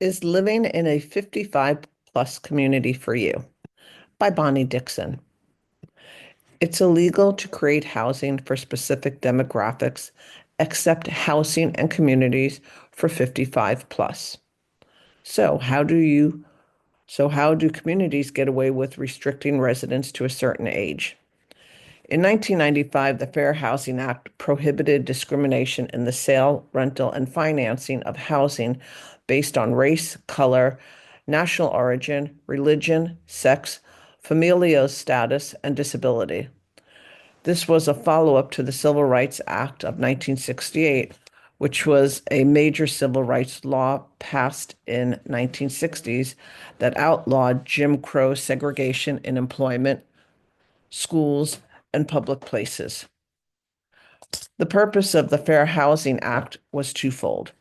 Is living in a 55 plus community for you? By Bonnie Dixon. It's illegal to create housing for specific demographics, except housing and communities for 55 plus. So how do communities get away with restricting residents to a certain age? In 1995, the Fair Housing Act prohibited discrimination in the sale, rental, and financing of housing based on race, color, national origin, religion, sex, familial status, and disability. This was a follow-up to the Civil Rights Act of 1968, which was a major civil rights law passed in 1960s that outlawed Jim Crow segregation in employment, schools, and public places. The purpose of the Fair Housing Act was twofold.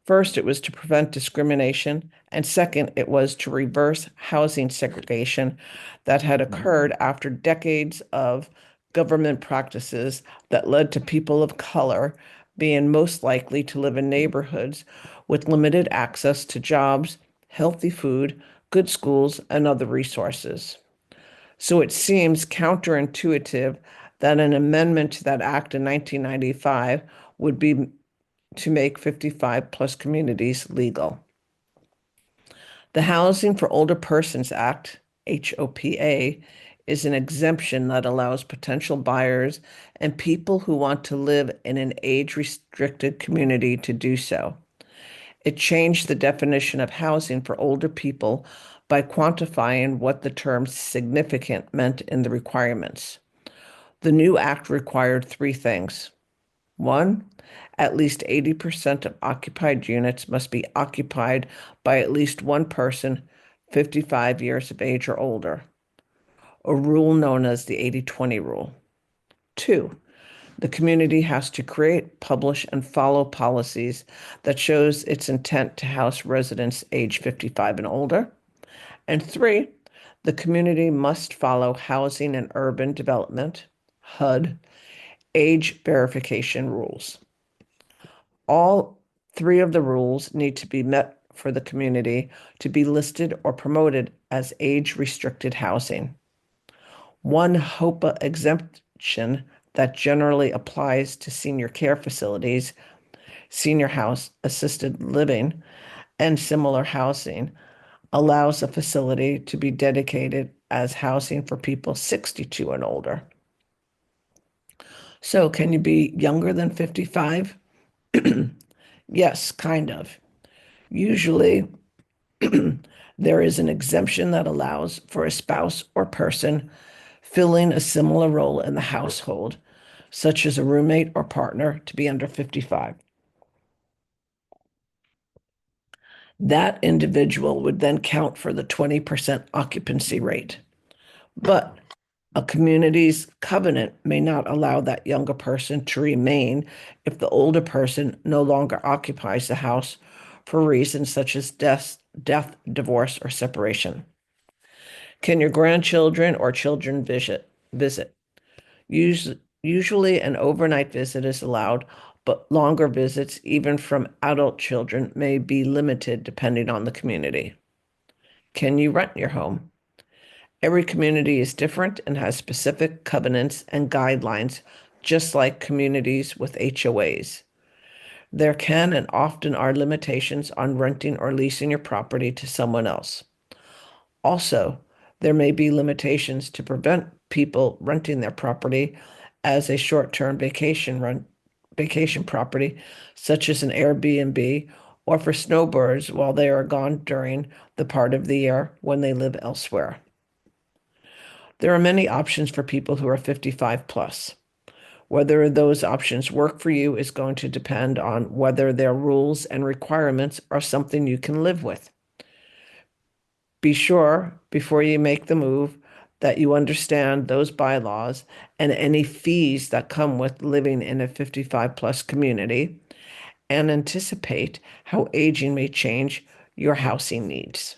First, it was to prevent discrimination, and second, it was to reverse housing segregation that had occurred after decades of government practices that led to people of color being most likely to live in neighborhoods with limited access to jobs, healthy food, good schools, and other resources. So it seems counterintuitive that an amendment to that act in 1995 would be to make 55 plus communities legal. The Housing for Older Persons Act, HOPA, is an exemption that allows potential buyers and people who want to live in an age-restricted community to do so. It changed the definition of housing for older people by quantifying what the term significant meant in the requirements. The new act required three things. One, at least 80% of occupied units must be occupied by at least one person 55 years of age or older, a rule known as the 80-20 rule. Two, the community has to create, publish, and follow policies that shows its intent to house residents age 55 and older. And three, the community must follow Housing and Urban Development, HUD, age verification rules. All three of the rules need to be met for the community to be listed or promoted as age-restricted housing. One HOPA exemption that generally applies to senior care facilities, senior house assisted living, and similar housing allows a facility to be dedicated as housing for people 62 and older. So, can you be younger than 55? Yes, kind of. Usually, there is an exemption that allows for a spouse or person filling a similar role in the household, such as a roommate or partner, to be under 55. That individual would then count for the 20% occupancy rate. But a community's covenant may not allow that younger person to remain if the older person no longer occupies the house for reasons such as death, divorce, or separation. Can your grandchildren or children visit? Usually an overnight visit is allowed, but longer visits, even from adult children, may be limited depending on the community. Can you rent your home? Every community is different and has specific covenants and guidelines, just like communities with HOAs. There can and often are limitations on renting or leasing your property to someone else. Also, there may be limitations to prevent people renting their property as a short-term vacation property, such as an Airbnb, or for snowbirds while they are gone during the part of the year when they live elsewhere. There are many options for people who are 55 plus. Whether those options work for you is going to depend on whether their rules and requirements are something you can live with. Be sure before you make the move that you understand those bylaws and any fees that come with living in a 55 plus community and anticipate how aging may change your housing needs.